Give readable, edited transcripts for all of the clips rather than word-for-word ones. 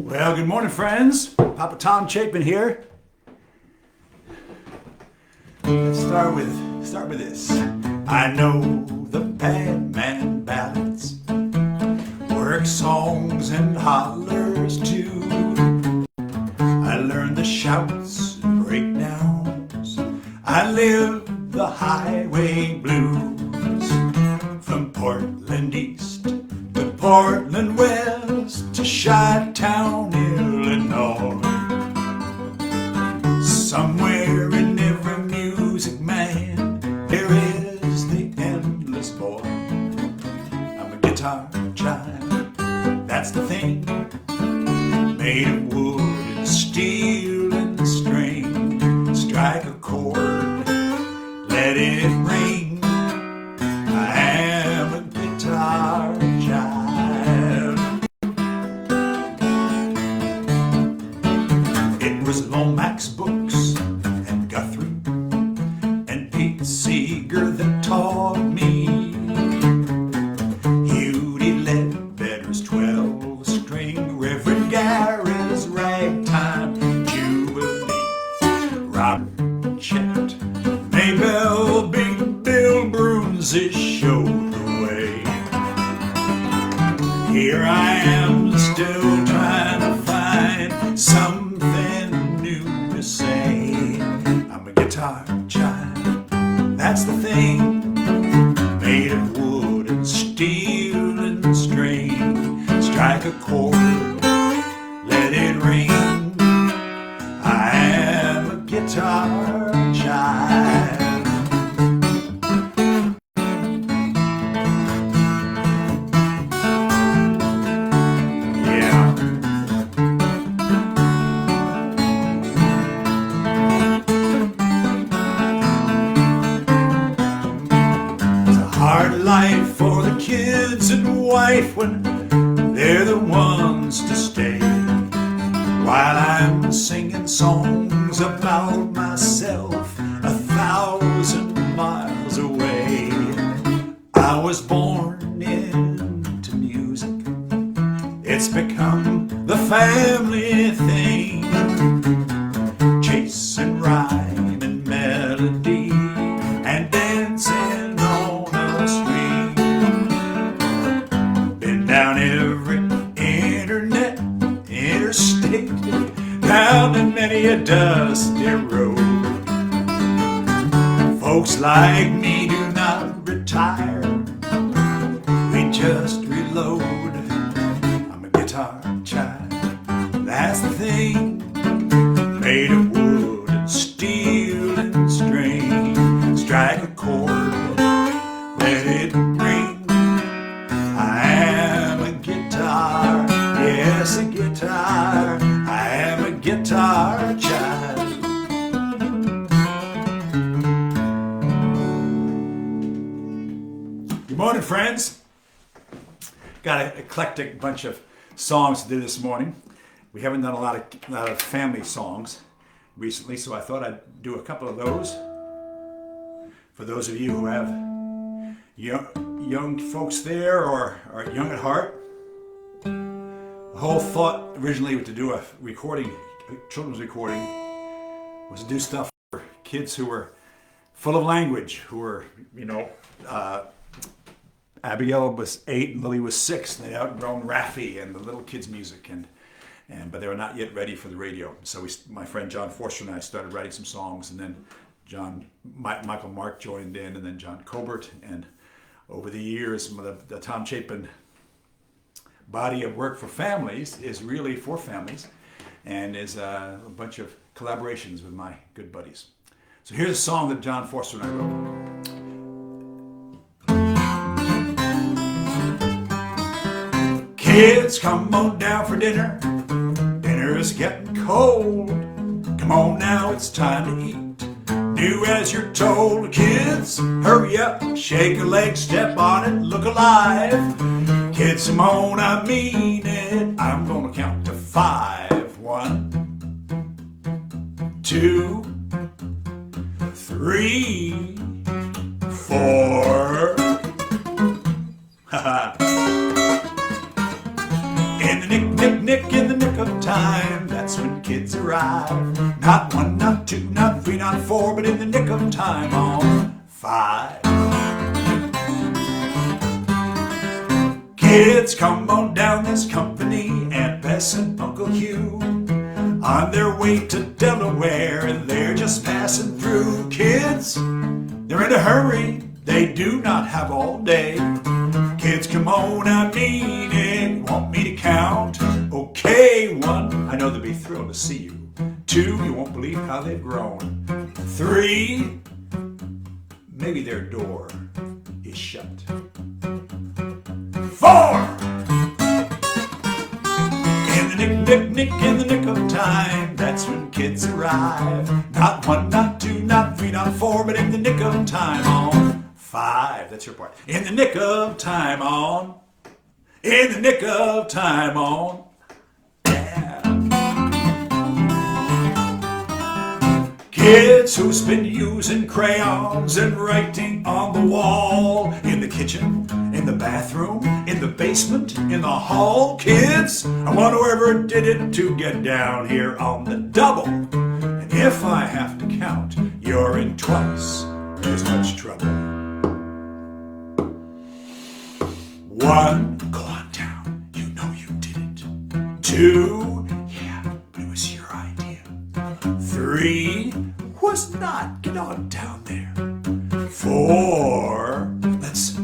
Well, good morning, friends. Papa Tom Chapin here. Let's start with this. I know the bad man ballads, work songs and hollers too. I learned the shouts and breakdowns. I live the highway blues, from Portland East to Portland West to Chi-Town, Illinois. Somewhere in every music man there is the endless boy. I'm a guitar child, that's the thing, made of wood and steel and string. Strike a chord, let it ring. I am a guitar child. It was Lomax Books and Guthrie and Pete Seeger that taught me. Hewlett Ledbetter's 12-string, Reverend Gary's ragtime, Jubilee, Robert Chet, Maybelle, Big Bill Bruns showed the way. Here I am still trying to find something new to say. I'm a guitar child, that's the thing, made of wood and steel and string. Strike a chord, let it ring. I am a guitar child. Yeah. It's a hard life for the kids and wife when they're the ones to stay, while I'm singing songs about myself 1,000 miles away. I was born into music, it's become the family thing, chasing rhyme and melody and dancing on a string. Been down every internet, interstate, down in many a dusty road. Folks like me do not retire, we just reload. I'm a guitar child, that's the thing, made of wood and steel and string. Strike a chord, let it ring. I am a guitar, yes, a guitar. I am a guitar child. Good morning, friends. Got an eclectic bunch of songs to do this morning. We haven't done a lot of family songs recently, so I thought I'd do a couple of those for those of you who have young folks there or are young at heart. The whole thought originally to do a recording, a children's recording, was to do stuff for kids who were full of language, who were, Abigail was 8 and Lily was 6, and they'd outgrown Raffi and the little kids' music, but they were not yet ready for the radio. So my friend John Forster and I started writing some songs, and then Michael Mark joined in, and then John Colbert, and over the years, the Tom Chapin body of work for families is really for families, and is a bunch of collaborations with my good buddies. So here's a song that John Forster and I wrote. Kids, come on down for dinner. Dinner is getting cold. Come on now, it's time to eat. Do as you're told. Kids, hurry up, shake a leg, step on it, look alive. Kids, come on, I mean it. I'm gonna count to 5. 1, 2, 3, 4. In the nick, in the nick of time, that's when kids arrive. Not one, not two, not three, not four, but in the nick of time on 5. Kids, come on down, this company, Aunt Bess and Uncle Hugh, on their way to Delaware, and they're just passing through. Kids, they're in a hurry, they do not have all day. Kids, come on, I mean it, want me to count? Okay, 1, I know they'll be thrilled to see you. 2, you won't believe how they've grown. 3, maybe their door is shut. 4, in the nick of time, that's when kids arrive. Not 1, not 2, not 3, not 4, but in the nick of time on 5. That's your part. In the nick of time on. In the nick of time on. Yeah. Kids who's been using crayons and writing on the wall, in the kitchen, in the bathroom, in the basement, in the hall. Kids, I want whoever did it to get down here on the double. And if I have to count, you're in twice as much trouble. 1, go on down, you know you did it. 2, yeah, but it was your idea. 3, was not, get on down there. 4, let's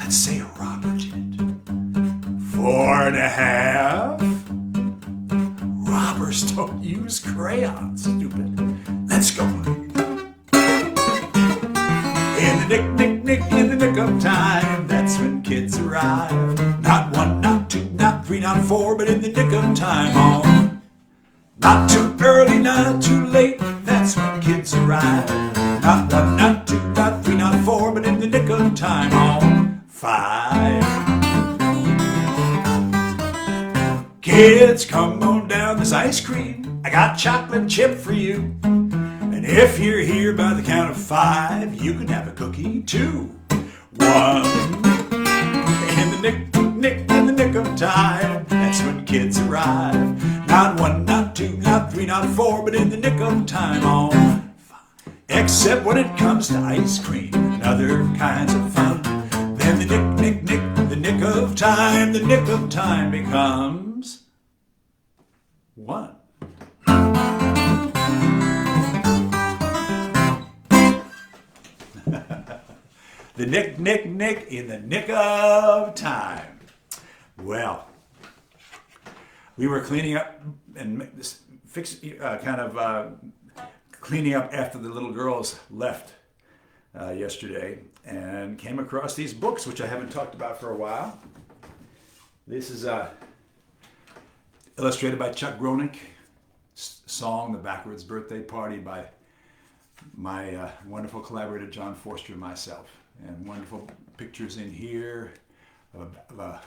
say a robber did it. 4.5, robbers don't use crayons, stupid. Let's go. In the nick of time, that's when kids arrive. Not 1, not 2, not 3, not 4, but in the nick of time on. Not too early, not too late, that's when kids arrive. Not 1, not 2, not 3, not 4, but in the nick of time on 5. Kids, come on down, this ice cream, I got chocolate chip for you. And if you're here by the count of 5, you can have a cookie too. 1, in the nick of time, that's when kids arrive. Not 1, not 2, not 3, not 4, but in the nick of time on 5. Except when it comes to ice cream and other kinds of fun, then the nick of time becomes 1. The nick in the nick of time. Well, we were cleaning up and cleaning up after the little girls left yesterday, and came across these books, which I haven't talked about for a while. This is illustrated by Chuck Gronick, song "The Backwards Birthday Party" by my wonderful collaborator John Forster and myself, and wonderful pictures in here of a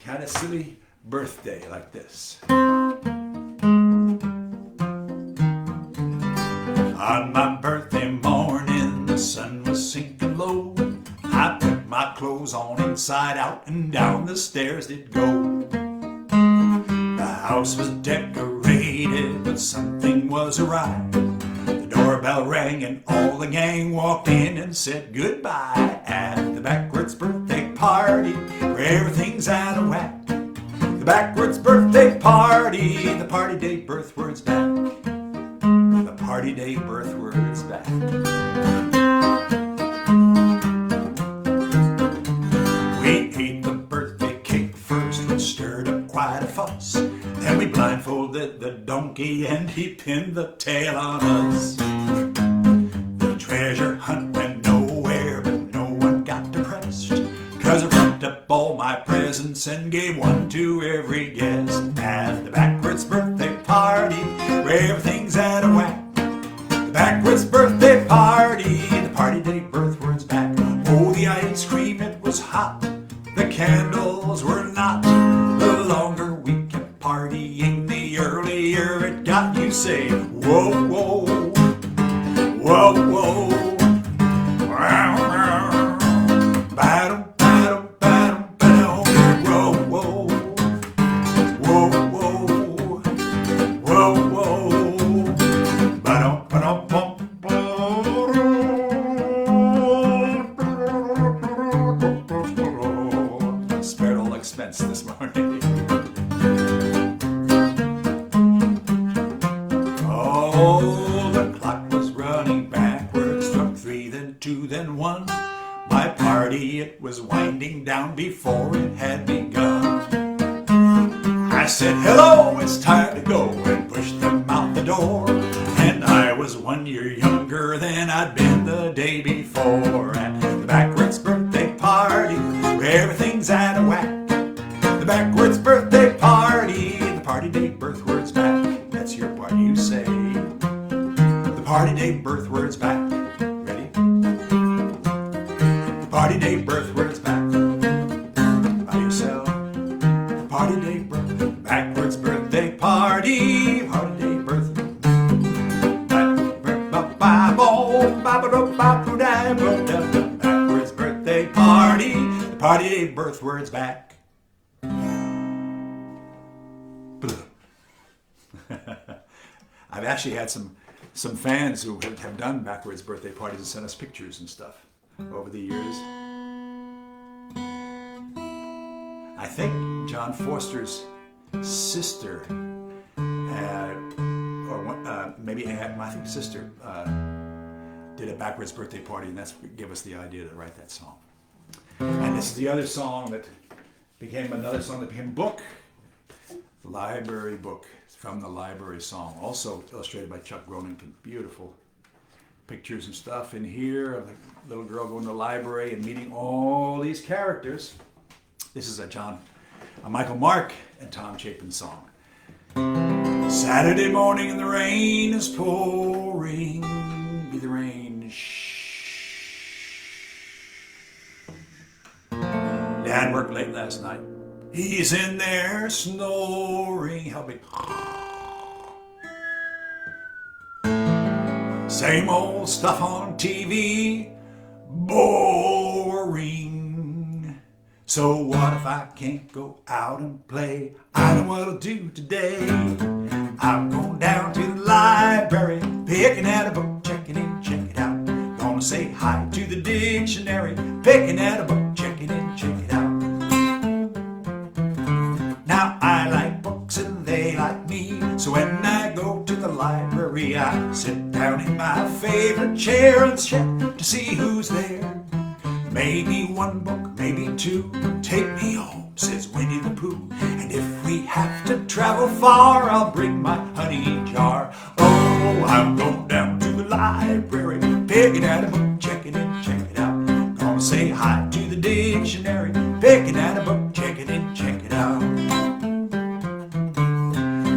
kind of silly birthday like this. On my birthday morning, the sun was sinking low. I put my clothes on inside out, and down the stairs did go. The house was decorated, but something was awry. The doorbell rang, and all the gang walked in and said goodbye at the backwards birthday party, where everything's out of whack. The backwards birthday party, the party day birth words back. The party day birth words back. We ate the birthday cake first, which stirred up quite a fuss. Then we blindfolded the donkey, and he pinned the tail on us. The treasure hunt went nowhere, but no one got depressed, 'cause I wrapped up all my presents and gave one to every guest at the backwards birthday party, where everything's out of whack. The backwards birthday party, the party day birth words back. Oh, the ice cream, it was hot, the candles were not. The longer we kept partying, the earlier it got. You say, whoa, whoa, whoa, whoa. Battle, battle, battle, battle, whoa, whoa. Spared all expense this morning. Oh, the clock was running backwards, struck 3, then 2, then 1. My party, it was winding down before it had begun. I said, hello, it's time to go, and pushed them out the door. And I was 1 year younger than I'd been the day before. At the backwards birthday party, where everything's out of whack. The backwards birthday party, the party date birth words back. That's your party, you say. The party date birth words back. Ready? The party date birth words back. By yourself. The party date birth. Backwards birthday party. Party date birth. Backwards birthday party. The party date birth words back. I've actually had some fans who have done backwards birthday parties and sent us pictures and stuff over the years. I think John Forster's sister, maybe I think sister, did a backwards birthday party, and that's what gave us the idea to write that song. And this is the other song that became another song that became a book. The Library Book. It's from the Library Song. Also illustrated by Chuck Gronington. Beautiful pictures and stuff in here of the little girl going to the library and meeting all these characters. This is a Michael Mark and Tom Chapin song. Saturday morning and the rain is pouring. Be the rain. Shh. Dad worked late last night. He's in there snoring. Help me. Same old stuff on TV. Boring. So what if I can't go out and play? I know what I'll do today. I'm going down to the library, picking out a book, check it in, check it out. Gonna say hi to the dictionary, picking out a book, check it in, check it out. Now I like books and they like me, so when I go to the library I sit down in my favorite chair and check to see who's there. Maybe one book, maybe two, take me home, says Winnie the Pooh. And if we have to travel far, I'll bring my honey jar. Oh, I'm going down to the library, picking out a book, check it in, check it out. Gonna say hi to the dictionary, picking out a book, check it in, check it out.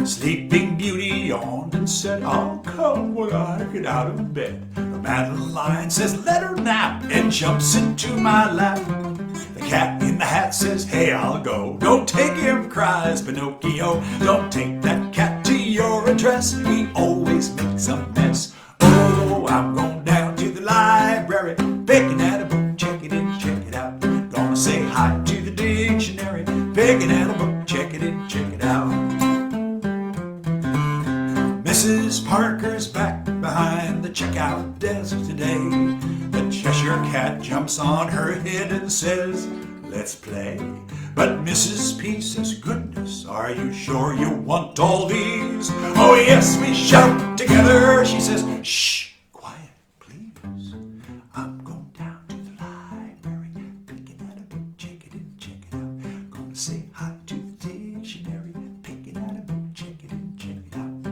Sleeping Beauty yawned and said, I'll come when I get out of bed. The Madeline says, let her nap, and jumps into my lap. The Cat in the Hat says, hey, I'll go. Don't take him, cries Pinocchio. Don't take that cat to your address. He always makes a mess. Oh, I'm going down to the library, picking out a book, check it in, check it out. Gonna say hi to the dictionary, picking out a book, check it in, check it out. Mrs. Parker's back behind the checkout desk today. The Cheshire Cat jumps on her head and says, let's play. But Mrs. P says, goodness, are you sure you want all these? Oh yes, we shout together. She says, shh, quiet, please. I'm going down to the library, picking out a book, check it in, check it out. Gonna say hi to the dictionary, picking out a book, check it in, check it out.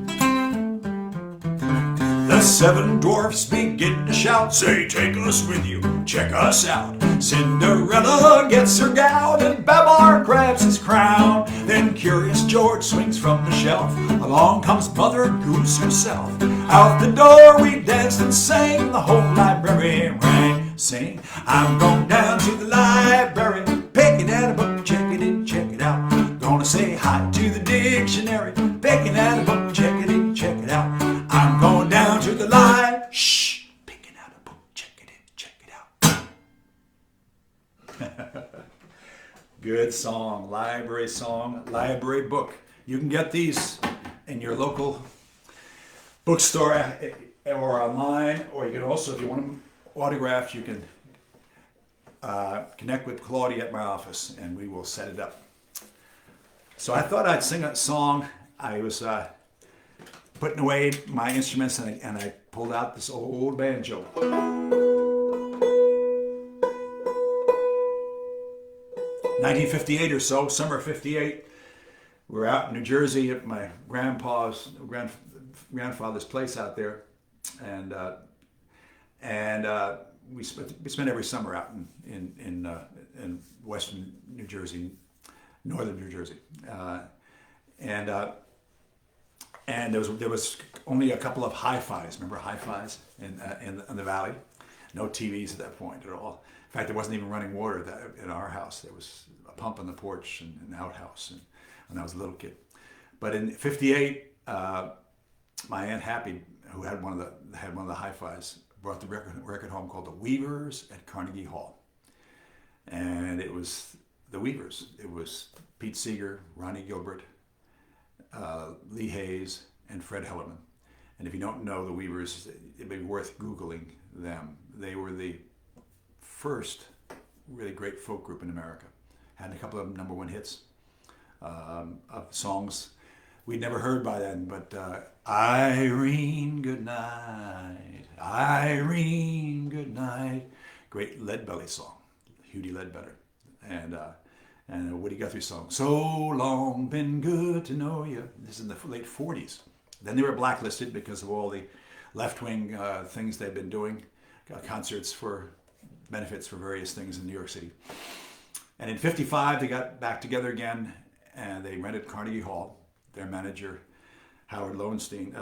The seven dwarfs begin to shout, say, take us with you, check us out. Cinderella gets her gown and Babar grabs his crown. Then Curious George swings from the shelf. Along comes Mother Goose herself. Out the door we danced and sang, the whole library rang. Sing, I'm going down to the library, picking out a book, check it in, check it out. Gonna say hi to the dictionary, picking out a book, check it in, check it out. I'm going down to the shh, picking out a book, check it in, check it out. Good song, library book. You can get these in your local bookstore or online, or you can also, if you want them autographed, you can connect with Claudia at my office, and we will set it up. So I thought I'd sing a song. I was putting away my instruments, and I pulled out this old banjo. 1958 or so, summer of '58. We're out in New Jersey at my grandfather's place out there, and we spent every summer out in western New Jersey, northern New Jersey, and there was only a couple of hi-fis. Remember hi-fis in the valley? No TVs at that point at all. In fact, there wasn't even running water in our house. There was a pump on the porch and an outhouse, and when I was a little kid. But in '58, my Aunt Happy, who had one of the hi-fis, brought the record home called The Weavers at Carnegie Hall, and it was the Weavers. It was Pete Seeger, Ronnie Gilbert, Lee Hayes, and Fred Hellerman. And if you don't know the Weavers, it'd be worth Googling them. They were the first really great folk group in America. Had a couple of #1 hits of songs we'd never heard by then, but Irene, good night, Irene, good night. Great Leadbelly song, Hugh Ledbetter. And a Woody Guthrie song, So Long, Been Good to Know You. This is in the late '40s. Then they were blacklisted because of all the left-wing things they've been doing, concerts for benefits for various things in New York City. And in '55, they got back together again, and they rented Carnegie Hall. Their manager, Howard Lowenstein,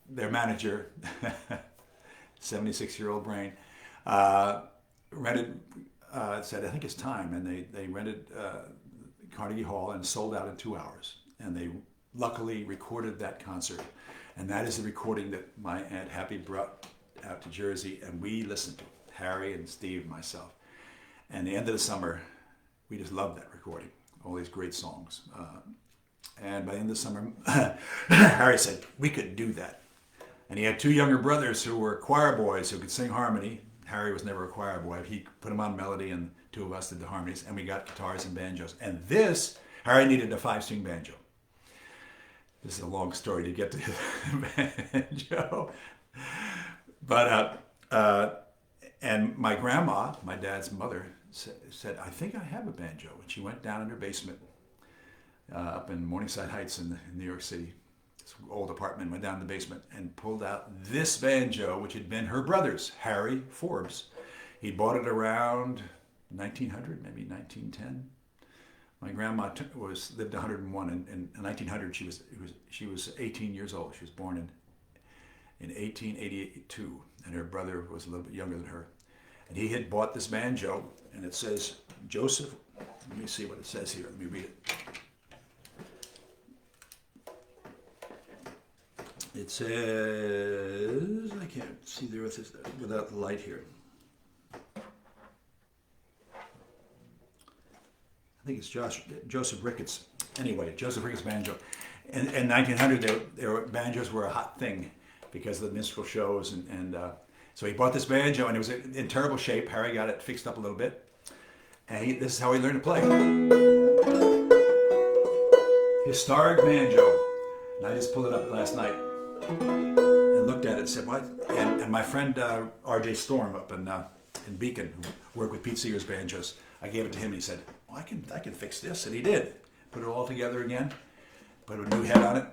their manager, 76-year-old brain, rented, said, I think it's time, and they rented Carnegie Hall and sold out in 2 hours. And they luckily recorded that concert. And that is the recording that my Aunt Happy brought out to Jersey, and we listened to it, Harry and Steve and myself. And the end of the summer, we just loved that recording, all these great songs. And by the end of the summer, Harry said, we could do that. And he had 2 younger brothers who were choir boys who could sing harmony. Harry was never a choir boy. He put them on melody, and 2 of us did the harmonies, and we got guitars and banjos. And this, Harry needed a 5-string banjo. This is a long story to get to the banjo. But, and my grandma, my dad's mother, said, I think I have a banjo. And she went down in her basement up in Morningside Heights in New York City, this old apartment, went down in the basement and pulled out this banjo, which had been her brother's, Harry Forbes. He bought it around 1900, maybe 1910. My grandma lived 101, and in 1900 she was 18 years old. She was born in 1882, and her brother was a little bit younger than her. And he had bought this banjo, and it says, Joseph, let me see what it says here, let me read it. It says, I can't see there without the light here. I think it's Joseph Ricketts. Anyway, Joseph Ricketts banjo. In 1900, banjos were a hot thing because of the minstrel shows, and so he bought this banjo, and it was in terrible shape. Harry got it fixed up a little bit, and this is how he learned to play. Historic banjo. And I just pulled it up last night and looked at it and said, what? And my friend R.J. Storm up in Beacon, who worked with Pete Seeger's banjos, I gave it to him, and he said, well, I can fix this, and he did. Put it all together again, put a new head on it,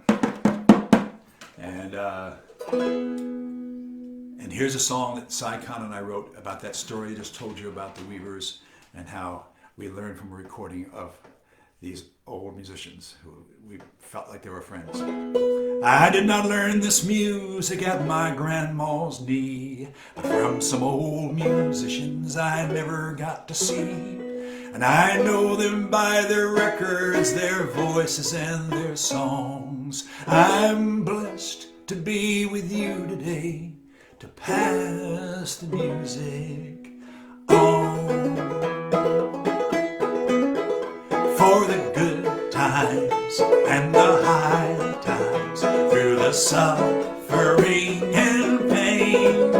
and here's a song that Cy Khan and I wrote about that story I just told you about the Weavers and how we learned from a recording of these old musicians who we felt like they were friends. I did not learn this music at my grandma's knee, but from some old musicians I never got to see. And I know them by their records, their voices and their songs. I'm blessed to be with you today, to pass the music on. For the good times and the high times, through the suffering and pain,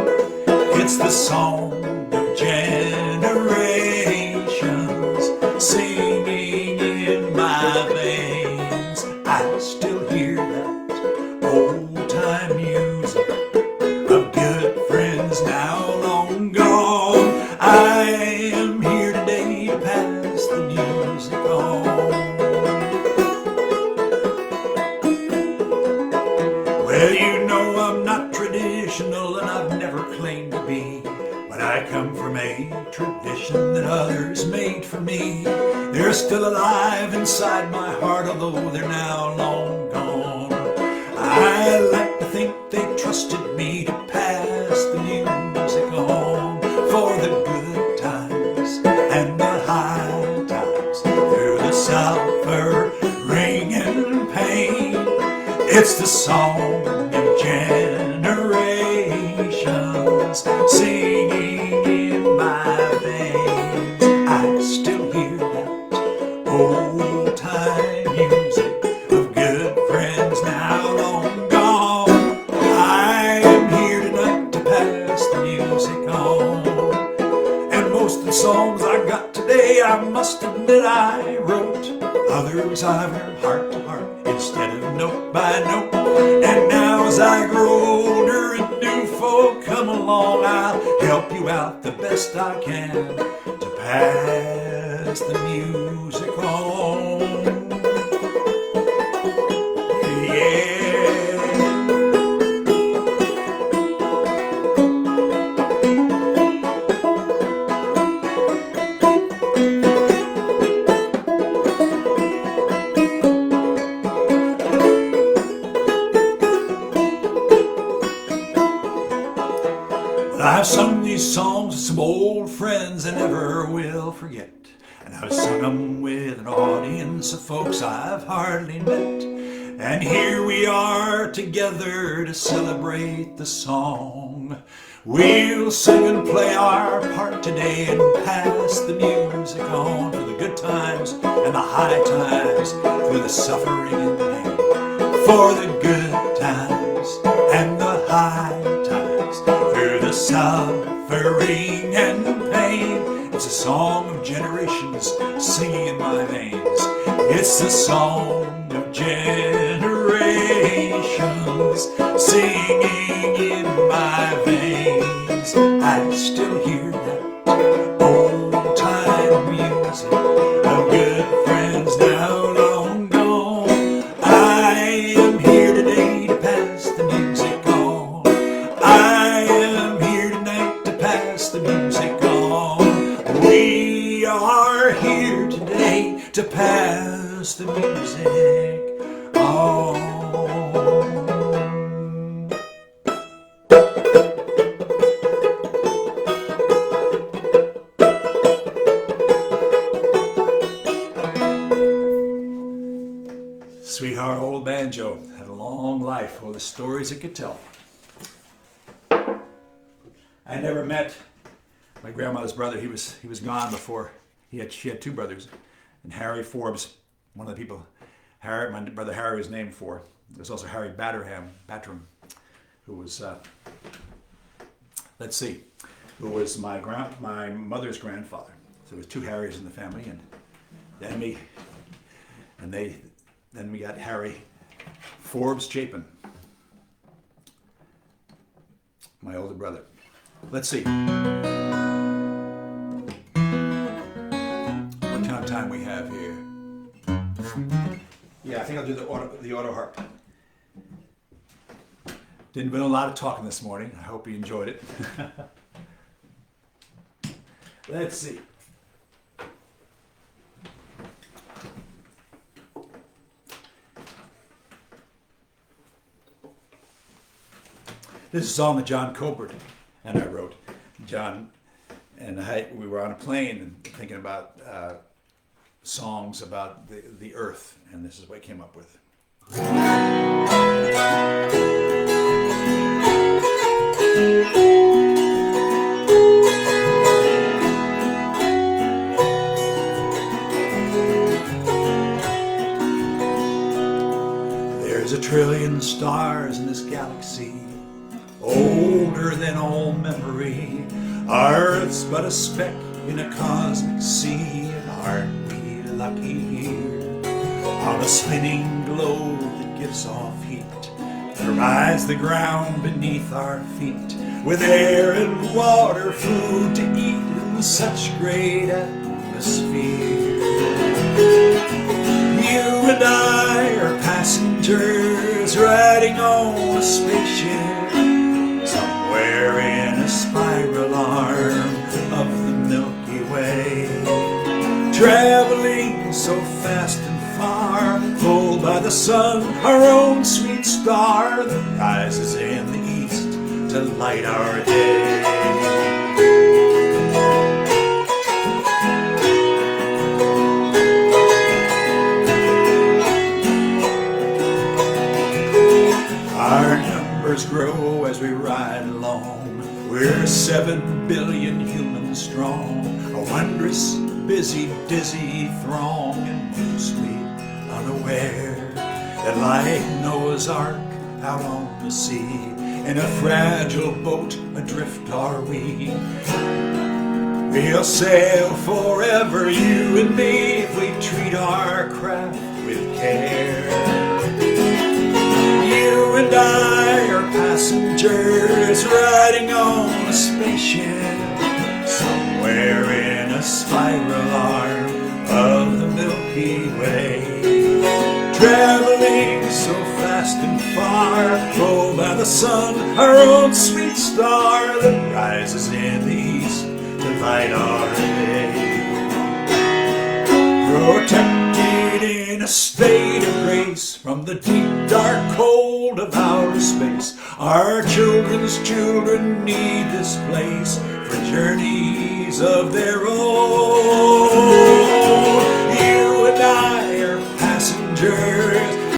it's the the song of generations singing in my veins. I still hear that old-time music of good friends now long gone. I am here today to pass the music on. Well, you know I'm not traditional and I've never claimed to be, but I come from a tradition that others made for me. They're still alive inside my heart, although they're now long gone. I like to think they trusted me to pass the music on, for the good times and the high times, through the suffering and pain. It's the song of generations singing in my veins. I still hear that old-time music of good friends now long gone. I am here tonight to pass the music on. And most of the songs I got today, I must admit I wrote. Others I've heard heart to heart instead of note by note. And now as I grow older and new folk come along, I'll help you out the best I can to pass the music on. Yeah. I've sung these songs with some old friends I never will forget. And I've sung them with an audience of folks I've hardly met. And here we are together to celebrate the song. We'll sing and play our part today and pass the music on, for the good times and the high times, through the suffering and pain. For the good times and the high times, through the suffering and pain. It's a song of generations singing in my veins. It's the song of generations singing in my veins. I still hear that old-time music of good friends now long gone. I am here today to pass the music on. I am here tonight to pass the music on. We are here today to pass the music on. Sweetheart old banjo had a long life full of stories it could tell. I never met my grandmother's brother. He was gone before she had two brothers, and Harry Forbes, one of the people my brother Harry was named for. There's also Harry Battram, who was who was my mother's grandfather. So there was two Harrys in the family, and then me, and then we got Harry Forbes Chapin, my older brother. Let's see. What kind of time we have here? Yeah, I think I'll do the auto harp. Didn't do a lot of talking this morning. I hope you enjoyed it. Let's see. This is a song that John Colbert and I wrote. John and we were on a plane and thinking about songs about the earth, and this is what I came up with. There's a trillion stars in this galaxy, older than all memory. Our Earth's but a speck in a cosmic sea, and aren't we lucky here? On a spinning globe that gives off heat, that rides the ground beneath our feet, with air and water, food to eat in such great atmosphere. You and I are passengers riding on a spaceship, somewhere in a spiral arm of the Milky Way, traveling so fast and far, pulled by the sun, our own sweet star that rises in the east to light our day. Our numbers grow as we ride along. We're 7 billion humans strong, a wondrous, busy, dizzy throng, and mostly unaware that like Noah's Ark out on the sea, in a fragile boat adrift are we. We'll sail forever, you and me, if we treat our craft with care. You and I are passengers riding on a spaceship, somewhere in a spiral arm of the Milky Way, traveling so fast and far, pulled by the sun, our own sweet star that rises in the east to light our day. Protected in a state of grace from the deep dark cold of outer space, our children's children need this place for journeys of their own.